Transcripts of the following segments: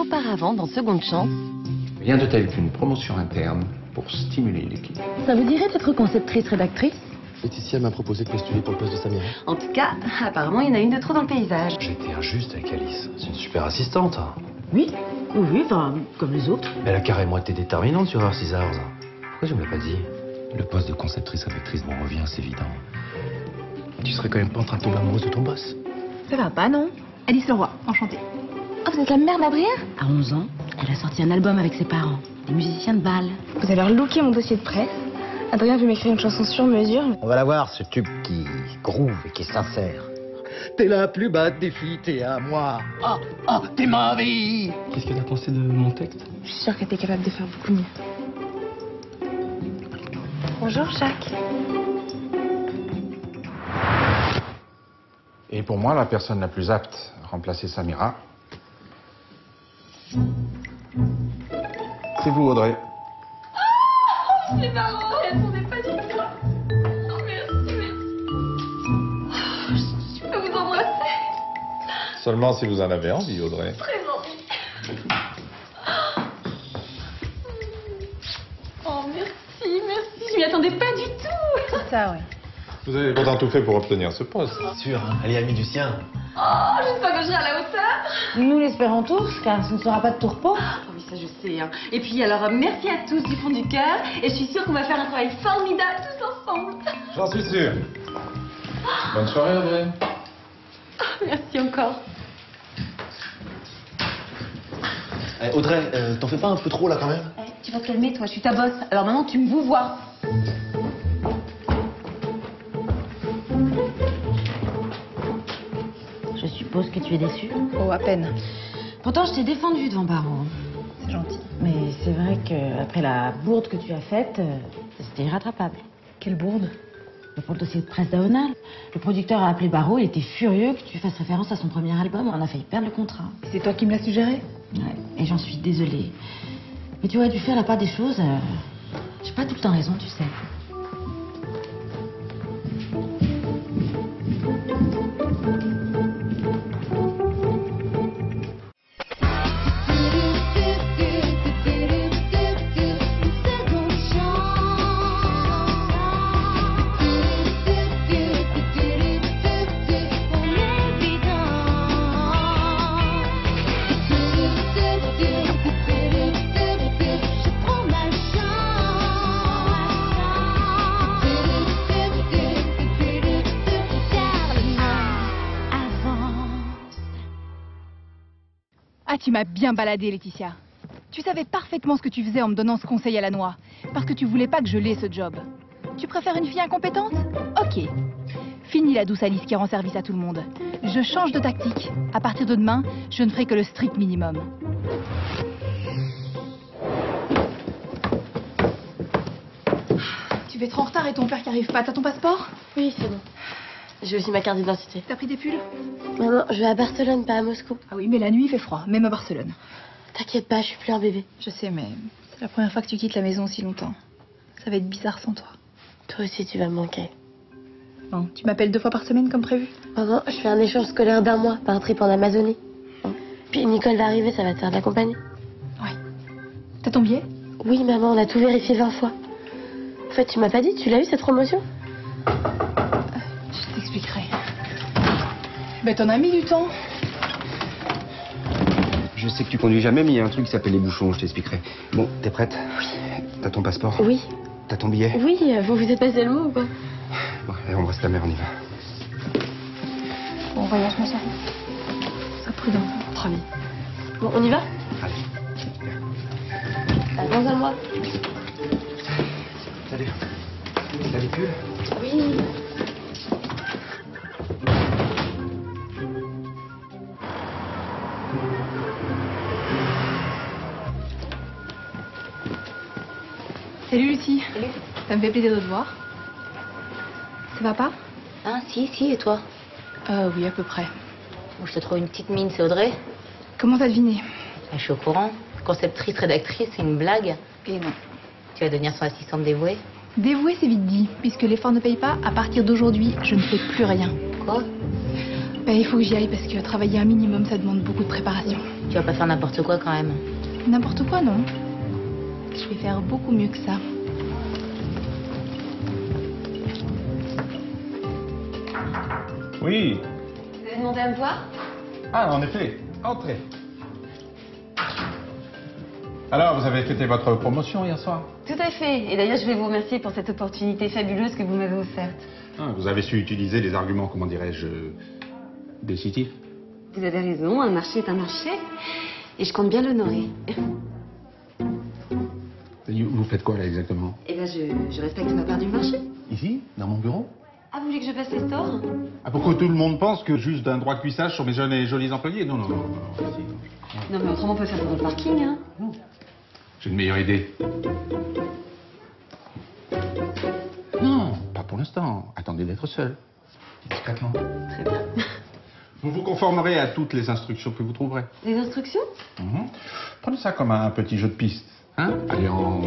auparavant dans Seconde Chance. Rien de tel qu'une promotion interne pour stimuler l'équipe. Ça vous dirait d'être conceptrice-rédactrice? Laetitia m'a proposé de postuler pour le poste de Samira. En tout cas, apparemment, il y en a une de trop dans le paysage. J'ai été injuste avec Alice. C'est une super assistante. Hein. Oui, enfin, comme les autres. Elle a carrément été déterminante sur Earth Scissors. Pourquoi tu me l'as pas dit? Le poste de conceptrice-rédactrice m'en revient, c'est évident. Tu serais quand même pas en train de tomber amoureuse de ton boss? Ça va pas, non? Alice Leroy, enchantée. Oh, vous êtes la mère d'Adrien? À 11 ans, elle a sorti un album avec ses parents, des musiciens de bal. Vous allez leur looker mon dossier de presse. Adrien veut m'écrire une chanson sur mesure. On va la voir, ce tube qui groove et qui est sincère. T'es la plus bête des filles, t'es à moi. T'es ma vie. Qu'est-ce qu'elle a pensé de mon texte? Je suis sûre que t'es capable de faire beaucoup mieux. Bonjour, Jacques. Et pour moi, la personne la plus apte à remplacer Samira, c'est vous, Audrey. C'est marrant, elle répondait pas du tout. Oh, merci. Je peux vous embrasser? Seulement si vous en avez envie, Audrey. Très envie. Oh, merci. Je m'y attendais pas du tout. C'est ça, oui. Vous avez pourtant tout fait pour obtenir ce poste. Sûr, hein, elle est amie du sien. Oh, j'espère que je serai à la hauteur. Nous l'espérons tous, car ce ne sera pas de tout repos. Oh oui, ça je sais. Hein. Et puis alors, merci à tous du fond du cœur. Et je suis sûre qu'on va faire un travail formidable tous ensemble. J'en suis sûr. Bonne soirée, Audrey. Merci encore. Audrey, t'en fais pas un peu trop là quand même? Tu vas te calmer, toi, je suis ta boss. Alors maintenant, tu me vous vois. Je suppose que tu es déçue. Oh, à peine. Pourtant, je t'ai défendu devant Barreau. C'est gentil. Mais c'est vrai qu'après la bourde que tu as faite, c'était irrattrapable. Quelle bourde. Pour le dossier de presse d'Aonal, le producteur a appelé Barreau, il était furieux que tu fasses référence à son premier album. On a failli perdre le contrat. C'est toi qui me l'as suggéré? Ouais, et j'en suis désolée. Mais tu aurais dû faire la part des choses. J'ai pas tout le temps raison, tu sais. Ah, tu m'as bien baladé, Laetitia. Tu savais parfaitement ce que tu faisais en me donnant ce conseil à la noix. Parce que tu voulais pas que je l'ai, ce job. Tu préfères une fille incompétente? Ok. Fini la douce Alice qui rend service à tout le monde. Je change de tactique. À partir de demain, je ne ferai que le strict minimum. Tu vas être en retard et ton père qui arrive pas. T'as ton passeport? Oui, c'est bon. J'ai aussi ma carte d'identité. T'as pris des pulls? Non, je vais à Barcelone, pas à Moscou. Ah oui, mais la nuit il fait froid, même à Barcelone. T'inquiète pas, je suis plus un bébé. Je sais, mais c'est la première fois que tu quittes la maison aussi longtemps. Ça va être bizarre sans toi. Toi aussi, tu vas me manquer. Bon, tu m'appelles 2 fois par semaine comme prévu? Maman, je fais un échange scolaire d'1 mois, pas un trip en Amazonie. Puis Nicole va arriver, ça va te faire de la compagnie. Ouais. T'as ton billet? Oui, maman, on a tout vérifié 20 fois. En fait, tu m'as pas dit, tu l'as eu cette promotion? Je t'expliquerai. Ben, t'en as mis du temps. Je sais que tu conduis jamais, mais il y a un truc qui s'appelle les bouchons, je t'expliquerai. Bon, t'es prête? Oui. T'as ton passeport? Oui. T'as ton billet? Oui, vous vous êtes passé le mot ou quoi? Bon, allez, embrasse ta mère, on y va. Bon voyage, ma chérie. Sois prudent. Très bien. Bon, on y va? Allez. Dans un mois. Salut. T'as les pulls? Oui. Salut Lucie. Salut. Ça me fait plaisir de te voir. Ça va pas? Ah, si, et toi? Oui, à peu près. Bon, je te trouve une petite mine, c'est Audrey. Comment t'as deviné? Je suis au courant. Conceptrice, rédactrice, c'est une blague. Et non. Tu vas devenir son assistante dévouée. Dévouée, c'est vite dit. Puisque l'effort ne paye pas, à partir d'aujourd'hui, je ne fais plus rien. Quoi? Bah, il faut que j'y aille parce que travailler un minimum, ça demande beaucoup de préparation. Tu vas pas faire n'importe quoi quand même. N'importe quoi, non. Je vais faire beaucoup mieux que ça. Oui. Vous avez demandé à me voir? Ah, en effet. Entrez. Alors, vous avez fêté votre promotion hier soir? Tout à fait. Et d'ailleurs, je vais vous remercier pour cette opportunité fabuleuse que vous m'avez offerte. Ah, vous avez su utiliser les arguments, comment dirais-je, décisifs. Vous avez raison, un marché est un marché. Et je compte bien l'honorer. Vous faites quoi, là, exactement? Eh bien, je respecte ma part du marché. Ici, dans mon bureau? Ah, vous voulez que je fasse les stores? Ah, pour que tout le monde pense que juste d'un droit de cuissage sur mes jeunes et jolis employés? Non, non, non. Non, mais autrement, on peut faire ça dans le parking, hein. J'ai une meilleure idée. Non, pas pour l'instant. Attendez d'être seul. Discrètement. Très bien. Vous vous conformerez à toutes les instructions que vous trouverez. Les instructions? Mhm. Prenez ça comme un petit jeu de piste. Hein? Allez en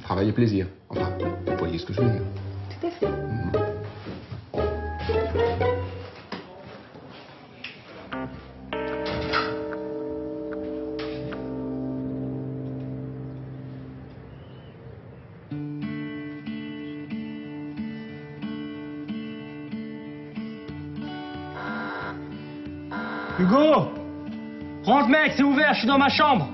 travail et plaisir. Enfin, vous voyez ce que je veux dire. Tout à fait. Hugo! Rentre mec, c'est ouvert, je suis dans ma chambre.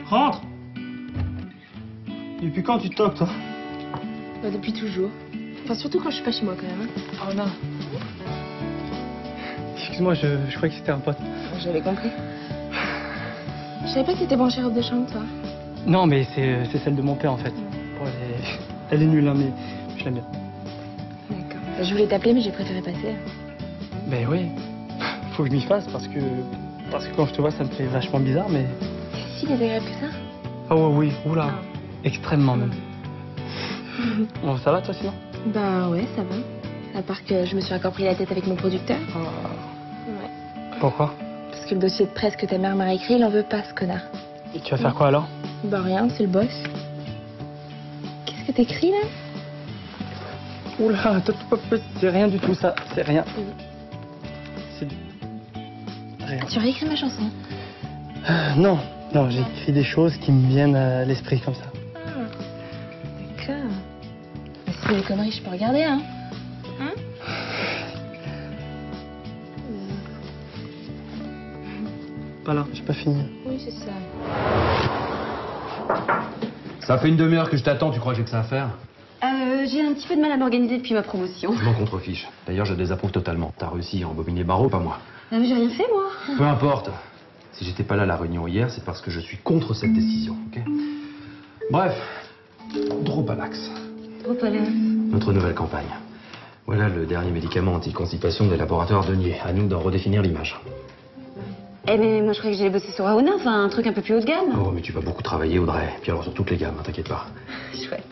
Rentre! Depuis quand tu toques, toi? Bah, depuis toujours. Enfin, surtout quand je suis pas chez moi, quand même. Hein. Oh non. Excuse-moi, je croyais que c'était un pote. J'avais compris. Je savais pas que t'étais branché robe de chambre, toi. Non, mais c'est celle de mon père, en fait. Bon, elle est nulle, hein, mais je l'aime bien. D'accord. Bah, je voulais t'appeler, mais j'ai préféré passer. Ben oui. Faut que je m'y fasse, parce que quand je te vois, ça me fait vachement bizarre, mais... C'est si désagréable que ça? Oh oui, oula. Extrêmement, même. Bon, ça va, toi, sinon? Bah ouais, ça va. À part que je me suis encore pris la tête avec mon producteur. Ouais. Pourquoi? Parce que le dossier de presse que ta mère m'a écrit, il en veut pas, ce connard. Et tu vas faire quoi, alors? Bah rien, c'est le boss. Qu'est-ce que t'écris, là? Oula, c'est rien du tout, ça. C'est rien. C'est rien. Tu as écrit ma chanson? Non, j'écris des choses qui me viennent à l'esprit comme ça. D'accord. Mais si c'est des conneries, je peux regarder, hein? Pas là, j'ai pas fini. Oui, c'est ça. Ça fait une demi-heure que je t'attends, tu crois que j'ai que ça à faire? J'ai un petit peu de mal à m'organiser depuis ma promotion. Je m'en contrefiche. D'ailleurs, je désapprouve totalement. T'as réussi à embobiner Barreau, pas moi. Ah, mais j'ai rien fait, moi. Peu importe. Si j'étais pas là à la réunion hier, c'est parce que je suis contre cette décision, ok? Bref, Dropalax. Dropalax. Notre nouvelle campagne. Voilà le dernier médicament anti-constipation des laboratoires Denier. À nous d'en redéfinir l'image. Eh, mais moi, je croyais que j'allais bosser sur Aona, enfin, un truc un peu plus haut de gamme. Oh, mais tu vas beaucoup travailler, Audrey. Puis alors sur toutes les gammes, hein, t'inquiète pas. Chouette.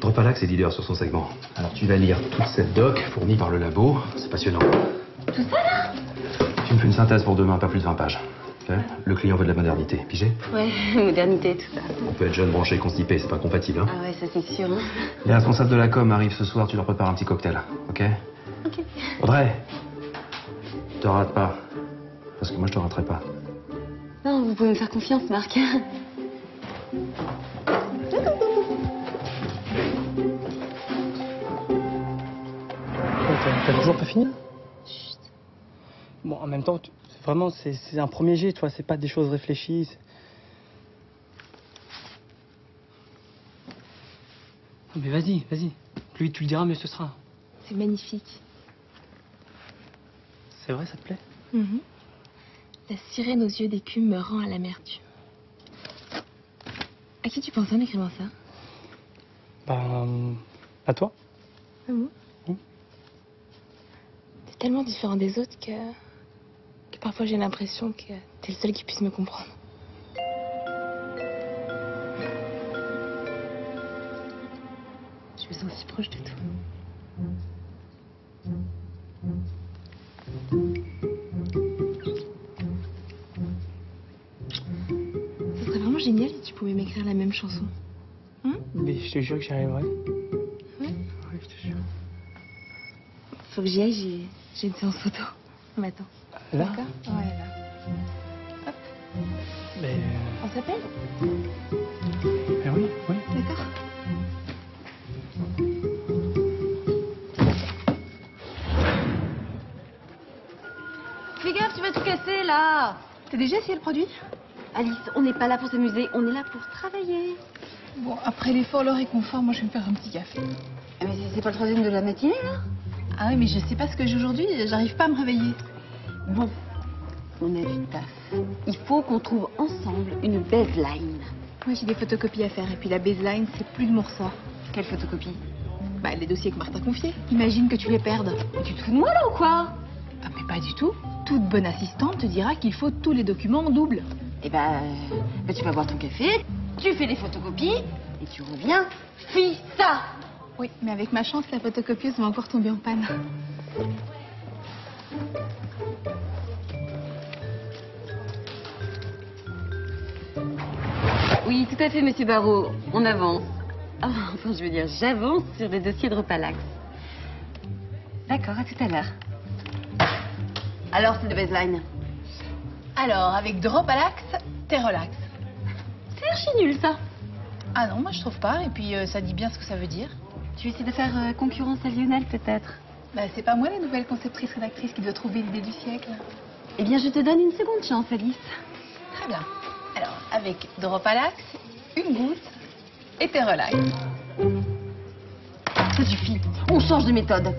Dropalax est leader sur son segment. Alors tu vas lire toute cette doc fournie par le labo. C'est passionnant. Tout ça, là? Tu me fais une synthèse pour demain, pas plus de 20 pages. Ok? Le client veut de la modernité. Pigé? Ouais, modernité, tout ça. On peut être jeune, branché, constipé, c'est pas compatible. Hein? Ah ouais, ça c'est sûr, hein. Les responsables de la com arrivent ce soir, tu leur prépares un petit cocktail. Ok? Ok. Audrey, te rate pas. Parce que moi, je te raterai pas. Non, vous pouvez me faire confiance, Marc. T'as toujours pas fini? Chut. Bon, en même temps, vraiment, c'est un premier jet, tu vois, c'est pas des choses réfléchies. Non, mais vas-y. Plus vite tu le diras, mieux ce sera. C'est magnifique. C'est vrai, ça te plaît? La sirène aux yeux d'écume me rend à l'amertume. À qui tu penses en écrivant ça? Ben, à toi. Ah bon? T'es tellement différent des autres que parfois j'ai l'impression que t'es le seul qui puisse me comprendre. Je me sens si proche de toi. Ce serait vraiment génial si tu pouvais m'écrire la même chanson. Mais je te jure que j'y arriverai. Ouais. Ouais, je te jure. Faut que j'y aille, j'ai une séance photo. On m'attend. Là? D'accord? Ouais, là. Mais... On s'appelle? oui, oui. D'accord. Fais gaffe, tu vas tout casser là. T'as déjà essayé le produit? Alice, on n'est pas là pour s'amuser, on est là pour travailler. Bon, après l'effort, le réconfort, moi je vais me faire un petit café. Mais c'est pas le troisième de la matinée là? Ah oui, mais je sais pas ce que j'ai aujourd'hui, j'arrive pas à me réveiller. Bon, on a du taf. Il faut qu'on trouve ensemble une baseline. Moi j'ai des photocopies à faire et puis la baseline, c'est plus de mon ressort. Quelle photocopie? Bah, les dossiers que Martha a confiés. Imagine que tu les perdes. Mais tu te fous de moi là ou quoi? Ah, mais pas du tout. Toute bonne assistante te dira qu'il faut tous les documents en double. Eh ben, tu vas boire ton café, tu fais les photocopies et tu reviens. Fille, ça! Oui, mais avec ma chance, la photocopieuse va encore tomber en panne. Oui, tout à fait, monsieur Barrault. On avance. Ah, enfin, je veux dire, j'avance sur le dossier de Dropalax. D'accord, à tout à l'heure. Alors, c'est de baseline. Alors, avec Dropalax, t'es relax. C'est archi nul, ça. Ah non, moi je trouve pas. Et puis ça dit bien ce que ça veut dire. Tu essaies de faire concurrence à Lionel, peut-être? Bah, c'est pas moi la nouvelle conceptrice rédactrice qui doit trouver l'idée du siècle. Eh bien, je te donne une seconde chance, Alice. Très bien. Alors, avec Dropalax, une goutte et t'es relax. Ça suffit. On change de méthode.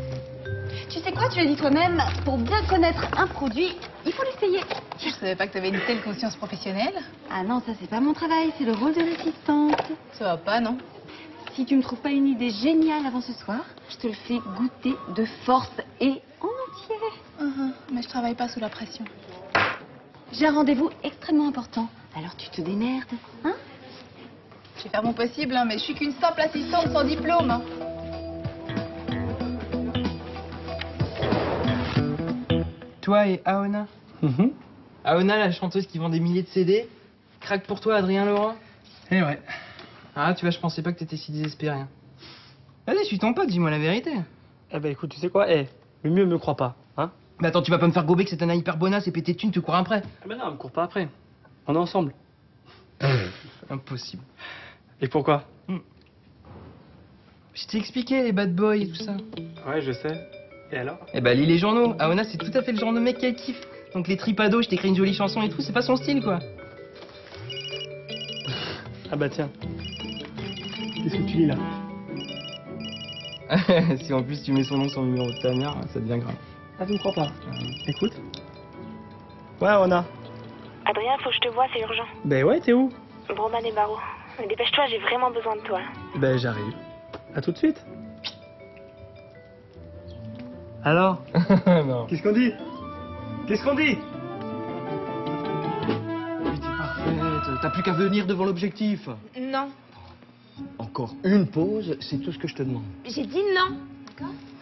Tu sais quoi, tu l'as dit toi-même, pour bien connaître un produit, il faut l'essayer. Je savais pas que t'avais une telle conscience professionnelle. Ah non, ça c'est pas mon travail, c'est le rôle de l'assistante. Ça va pas, non? Si tu me trouves pas une idée géniale avant ce soir, je te le fais goûter de force et en entier. Mais je travaille pas sous la pression. J'ai un rendez-vous extrêmement important, alors tu te démerdes, hein? Je vais faire mon possible, hein, mais je suis qu'une simple assistante sans diplôme. Hein. Toi et Aona. Aona, la chanteuse qui vend des milliers de CD. Craque pour toi, Adrien Laurent. Eh ouais. Ah, tu vois, je pensais pas que t'étais si désespéré. Hein. Vas-y, je suis ton pote, dis-moi la vérité. Eh ben écoute, tu sais quoi? Le mieux me crois pas, hein? Mais attends, tu vas pas me faire gober que c'est un hyper bonasse et pété de thunes, tu cours après. Ah ben non, me cours pas après. On est ensemble. Impossible. Et pourquoi? Je t'ai expliqué les bad boys et tout ça. Ouais, je sais. Et alors? Eh ben, lis les journaux. Aona, c'est tout à fait le genre de mec qu'elle kiffe. Donc les tripados, je t'écris une jolie chanson et tout, c'est pas son style, quoi. Ah bah tiens. Qu'est-ce que tu lis là? Si en plus tu mets son nom sur le numéro de ta mère, ça devient grave. Ah, tu me crois pas? Écoute. Ouais, Ona. Adrien, faut que je te vois, c'est urgent. Ben ouais, t'es où? Broman et Barreau. Mais dépêche-toi, j'ai vraiment besoin de toi. Ben j'arrive. À tout de suite. Alors? Non. Qu'est-ce qu'on dit? Qu'est-ce qu'on dit? T'es parfaite, t'as plus qu'à venir devant l'objectif. Non. Encore une pause, c'est tout ce que je te demande. J'ai dit non.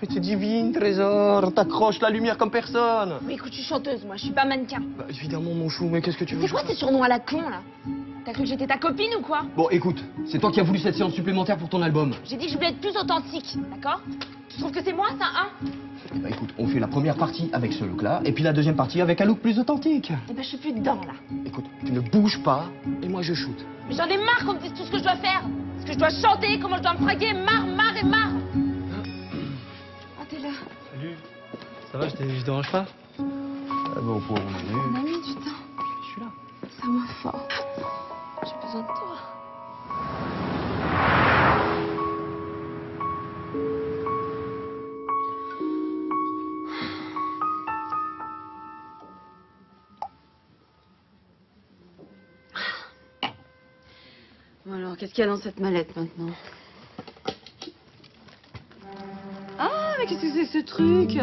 Mais tu divine, trésor, t'accroches la lumière comme personne. Mais écoute, je suis chanteuse, moi, je suis pas mannequin. Bah, évidemment, mon chou, mais qu'est-ce que tu veux? C'est quoi ces surnoms à la con, là? T'as cru que j'étais ta copine ou quoi? Bon, écoute, c'est toi qui as voulu cette séance supplémentaire pour ton album. J'ai dit que je voulais être plus authentique, d'accord? Tu trouves que c'est moi, ça, hein? Bah écoute, on fait la première partie avec ce look-là, et puis la deuxième partie avec un look plus authentique. Eh ben, je suis plus dedans, là. Écoute, tu ne bouges pas, et moi je shoot. Mais j'en ai marre qu'on me dise tout ce que je dois faire. Ce que je dois chanter, comment je dois me fraguer, marre et marre. Ah, t'es là. Salut. Ça va, je dérange pas? Ah bon, pour on On a mis du temps. Je suis là. Ça m'a fort. J'ai besoin de toi. Bon alors, qu'est-ce qu'il y a dans cette mallette maintenant? Ah, mais qu'est-ce que c'est que ce truc?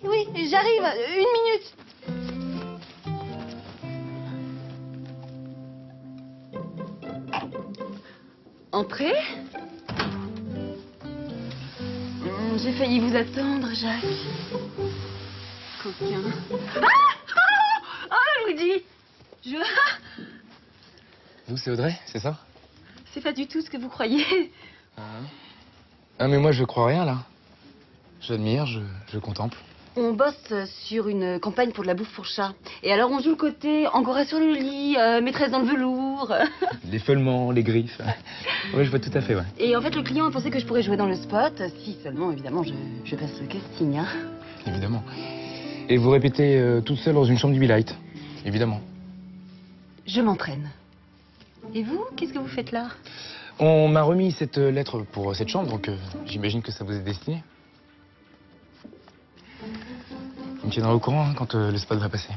Oui, j'arrive. Une minute. Entrez. J'ai failli vous attendre, Jacques. Quand Oh, Luigi! Vous, c'est Audrey, c'est ça? C'est pas du tout ce que vous croyez. Ah, mais moi, je crois rien, là. J'admire, je contemple. On bosse sur une campagne pour de la bouffe pour chat. Et alors, on joue le côté Angora sur le lit, maîtresse dans le velours. Les feulements, les griffes. Oui, je vois tout à fait, ouais. Et en fait, le client a pensé que je pourrais jouer dans le spot, si seulement, évidemment, je passe le casting. Hein. Évidemment. Et vous répétez toute seule dans une chambre du Be-Light. Évidemment. Je m'entraîne. Et vous, qu'est-ce que vous faites là? On m'a remis cette lettre pour cette chambre, donc j'imagine que ça vous est destiné. Vous me tiendrez au courant hein, quand le spot va passer.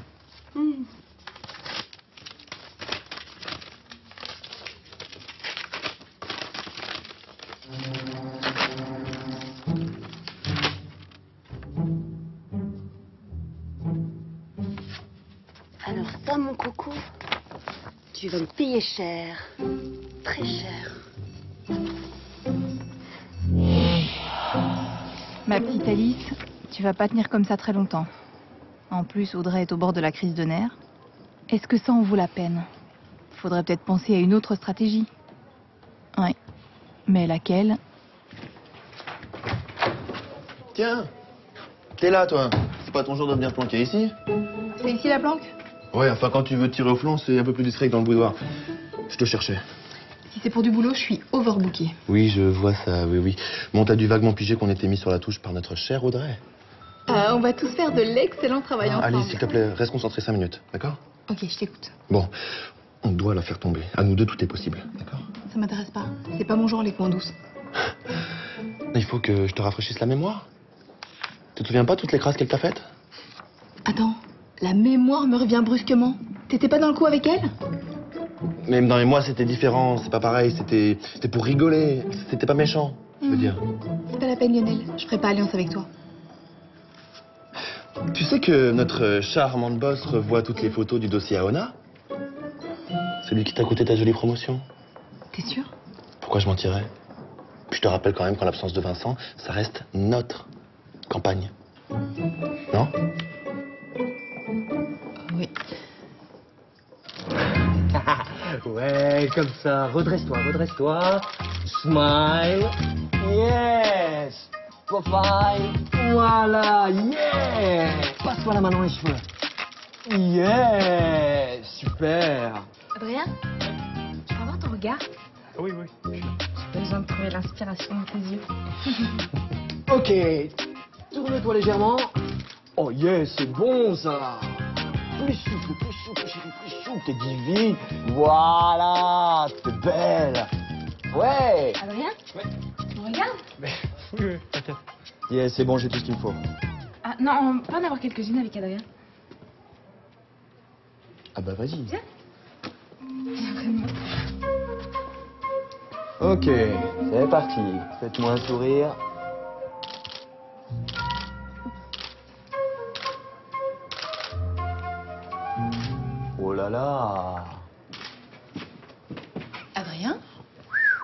Alors ça, mon coco, tu vas me payer cher. Très cher. Ma petite Alice, tu vas pas tenir comme ça très longtemps. En plus, Audrey est au bord de la crise de nerfs. Est-ce que ça en vaut la peine? Faudrait peut-être penser à une autre stratégie. Oui. Mais laquelle? Tiens, t'es là, toi. C'est pas ton jour de venir planquer ici? C'est ici la planque? Ouais, enfin, quand tu veux tirer au flanc, c'est un peu plus discret que dans le boudoir. Je te cherchais. Si c'est pour du boulot, je suis overbookée. Oui, je vois ça, oui, oui. Bon, t'as dû vaguement piger qu'on était mis sur la touche par notre chère Audrey. On va tous faire de l'excellent travail ensemble. Alice, s'il te plaît, reste concentré 5 minutes, d'accord? Ok, je t'écoute. Bon, on doit la faire tomber. À nous deux, tout est possible, d'accord? Ça m'intéresse pas. C'est pas mon genre, les coins douces. Il faut que je te rafraîchisse la mémoire. Tu te souviens pas toutes les crasses qu'elle t'a faites? Attends, la mémoire me revient brusquement. T'étais pas dans le coup avec elle? Même dans les mois, c'était différent, c'est pas pareil, c'était pour rigoler, c'était pas méchant, je veux dire. C'est pas la peine, Lionel. Je ferai pas alliance avec toi. Tu sais que notre charmante boss revoit toutes les photos du dossier Aona? Celui qui t'a coûté ta jolie promotion. T'es sûr? Pourquoi je mentirais? Puis je te rappelle quand même qu'en l'absence de Vincent, ça reste notre campagne. Non? Oui. Ouais, comme ça. Redresse-toi, redresse-toi. Smile. Yes. Profile. Voilà. Yeah. Passe-toi la main dans les cheveux. Yeah. Super. Adrien, tu peux avoir ton regard? Oui, oui. J'ai besoin de trouver l'inspiration dans tes yeux. Ok. Tourne-toi légèrement. Oh yeah, c'est bon ça. Plus souple, chérie, plus souple. T'es divine. Voilà. T'es belle. Ouais. Adrien? Ouais. Tu me regardes? Oui, t'inquiète. Yeah, c'est bon, j'ai tout ce qu'il me faut. Ah non, on peut en avoir quelques-unes avec Adrien. Ah bah vas-y. Viens. Ok, c'est parti. Faites-moi un sourire. Oh là là. Adrien?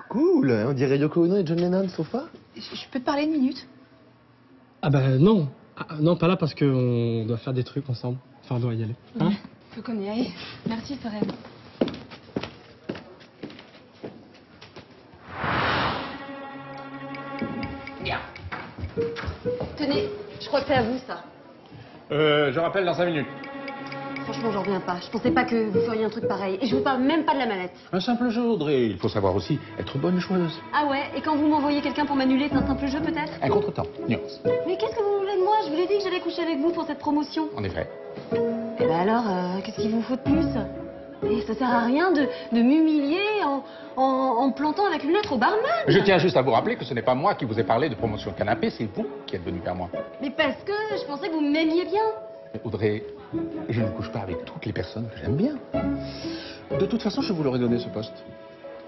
Cool, on dirait Yoko Ono et John Lennon, sofa. Je peux te parler une minute? Ah bah non. Ah, non, pas là parce qu'on doit faire des trucs ensemble. Enfin, on doit y aller. Hein? Faut qu'on y aille. Merci, Sorel. Bien. Tenez, je crois que c'est à vous, ça. Je rappelle dans 5 minutes. Franchement, j'en reviens pas. Je pensais pas que vous feriez un truc pareil. Et je vous parle même pas de la mallette. Un simple jeu, Audrey. Il faut savoir aussi être bonne joueuse. Ah ouais? Et quand vous m'envoyez quelqu'un pour m'annuler, c'est un simple jeu, peut-être? Un contretemps, nuance. Mais qu'est-ce que vous voulez de moi? Je vous ai dit que j'allais coucher avec vous pour cette promotion. En effet. Eh ben alors, qu'est-ce qu'il vous faut de plus? Et ça sert à rien de m'humilier en plantant avec une lettre au barman. Je tiens juste à vous rappeler que ce n'est pas moi qui vous ai parlé de promotion de canapé, c'est vous qui êtes venu vers moi. Mais parce que je pensais que vous m'aimiez bien. Mais Audrey, je ne couche pas avec toutes les personnes que j'aime bien. De toute façon, je vous l'aurais donné ce poste.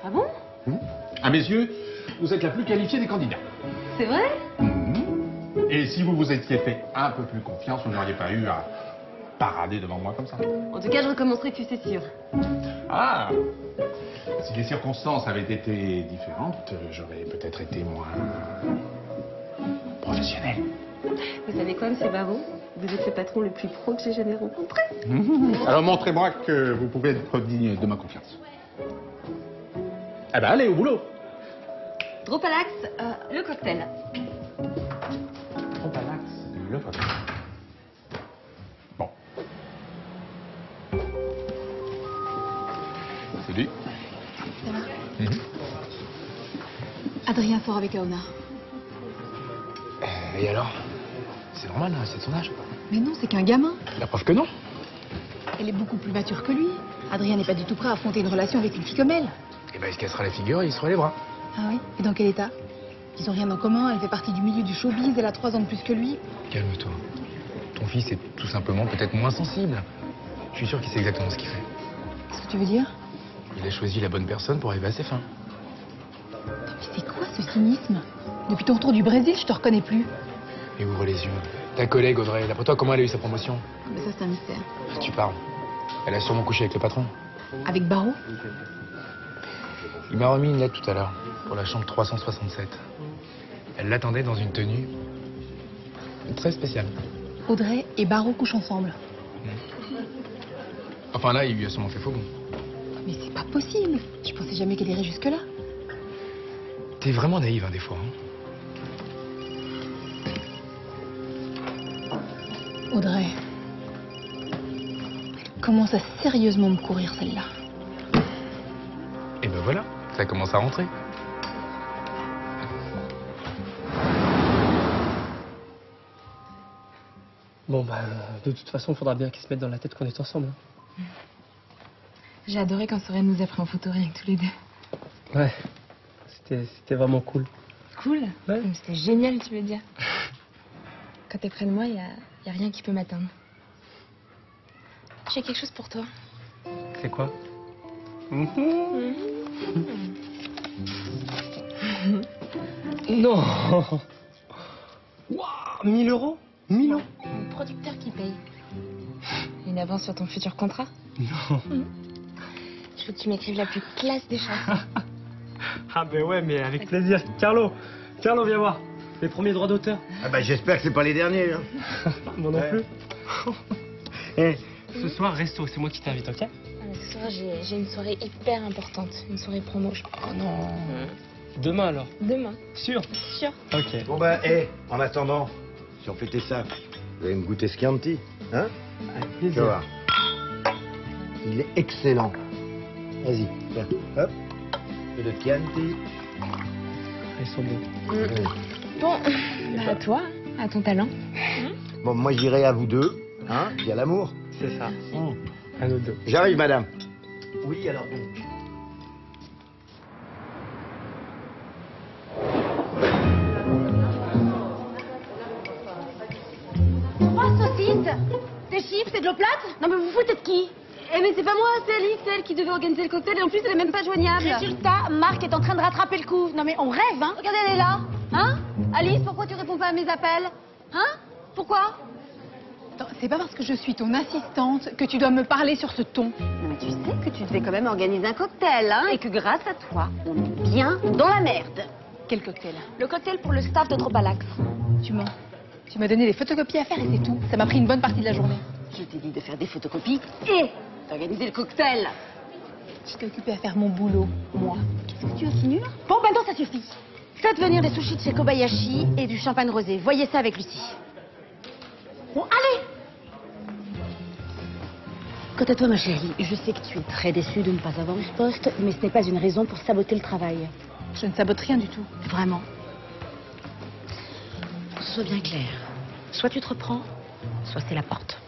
Ah bon? À mes yeux, vous êtes la plus qualifiée des candidats. C'est vrai? Et si vous vous étiez fait un peu plus confiance, vous n'auriez pas eu à parader devant moi comme ça. En tout cas, je recommencerai dessus, c'est sûr. Ah! Si les circonstances avaient été différentes, j'aurais peut-être été moins professionnel. Vous savez quoi, monsieur Barrault? Vous êtes le patron le plus pro que j'ai jamais rencontré. Alors montrez-moi que vous pouvez être digne de ma confiance. Eh ben allez, au boulot. Dropalax, le cocktail. Dropalax, le cocktail. Bon. C'est lui. Ça va? Adrien sort avec Aona. Et alors? C'est normal, hein, c'est de son âge. Mais non, c'est qu'un gamin. La preuve que non. Elle est beaucoup plus mature que lui. Adrien n'est pas du tout prêt à affronter une relation avec une fille comme elle. Et ben il se cassera la figure et il se fera les bras. Ah oui? Et dans quel état? Ils ont rien en commun, elle fait partie du milieu du showbiz, elle a 3 ans de plus que lui. Calme-toi. Ton fils est tout simplement peut-être moins sensible. Je suis sûr qu'il sait exactement ce qu'il fait. Qu'est-ce que tu veux dire? Il a choisi la bonne personne pour arriver à ses fins. Mais c'est quoi ce cynisme? Depuis ton retour du Brésil, je te reconnais plus. Et ouvre les yeux. Ta collègue Audrey, d'après toi, comment elle a eu sa promotion? Mais ça, c'est un mystère. Tu parles. Elle a sûrement couché avec le patron. Avec Barreau? Il m'a remis une lettre tout à l'heure, pour la chambre 367. Elle l'attendait dans une tenue très spéciale. Audrey et Barreau couchent ensemble. Enfin là, il lui a sûrement fait faux bon. Mais c'est pas possible. Je pensais jamais qu'elle irait jusque-là. T'es vraiment naïve, hein, des fois. Hein. Audrey. Elle commence à sérieusement me courir, celle-là. Et ben voilà, ça commence à rentrer. Bon, bah, de toute façon, il faudra bien qu'ils se mettent dans la tête qu'on est ensemble. Hein. J'ai adoré quand Sorel nous a pris en photo rien que tous les deux. Ouais, c'était vraiment cool. Cool? Ouais. C'était génial, tu veux dire. Quand t'es près de moi, y a rien qui peut m'atteindre. J'ai quelque chose pour toi. C'est quoi? Non. Waouh, 1000 euros? 1000 euros? Le producteur qui paye. Une avance sur ton futur contrat? Non. Je veux que tu m'écrives la plus classe des chansons. Ah ben ouais, mais avec plaisir. Carlo, viens voir. Les premiers droits d'auteur. Ah bah j'espère que c'est pas les derniers. Hein. Moi non plus. Eh, ce soir, resto, c'est moi qui t'invite, ok? Ah, mais ce soir, j'ai une soirée hyper importante. Une soirée promo. Oh non. Demain alors? Demain. Sûr? Sûr. Ok. Bon bah, en attendant, si on fêtait ça, vous allez me goûter ce Chianti, hein? Avec Tu plaisir. vas voir. Il est excellent. Vas-y, tiens, hop. Et le Chianti. Ils sont beaux. Bon, bah à toi, à ton talent. Bon, moi j'irai à vous deux, hein? Il y a l'amour. C'est ça. À nous deux. J'arrive, madame. Oui, alors bon. 3 saucisses, des chips et de l'eau plate? Non mais vous foutez de qui? Eh mais c'est pas moi, c'est Alice, c'est elle qui devait organiser le cocktail et en plus elle est même pas joignable. Résultat, Marc est en train de rattraper le coup. Non mais on rêve, hein? Regardez, elle est là. Hein? Alice, pourquoi tu réponds pas à mes appels? Hein? Pourquoi? Attends, c'est pas parce que je suis ton assistante que tu dois me parler sur ce ton. Non, mais tu sais que tu devais quand même organiser un cocktail, hein? Et que grâce à toi, on est bien dans la merde. Quel cocktail? Le cocktail pour le staff de Dropalax. Tu mens. Tu m'as donné des photocopies à faire et c'est tout. Ça m'a pris une bonne partie de la journée. Je t'ai dit de faire des photocopies et d'organiser le cocktail. J'étais occupée à faire mon boulot, moi. Qu'est-ce que tu insinues? Bon, maintenant ça suffit. Faites venir des sushis de chez Kobayashi et du champagne rosé. Voyez ça avec Lucie. Bon, allez! Quant à toi, ma chérie, je sais que tu es très déçue de ne pas avoir eu ce poste, mais ce n'est pas une raison pour saboter le travail. Je ne sabote rien du tout. Vraiment. Pour que ce soit bien clair, soit tu te reprends, soit c'est la porte.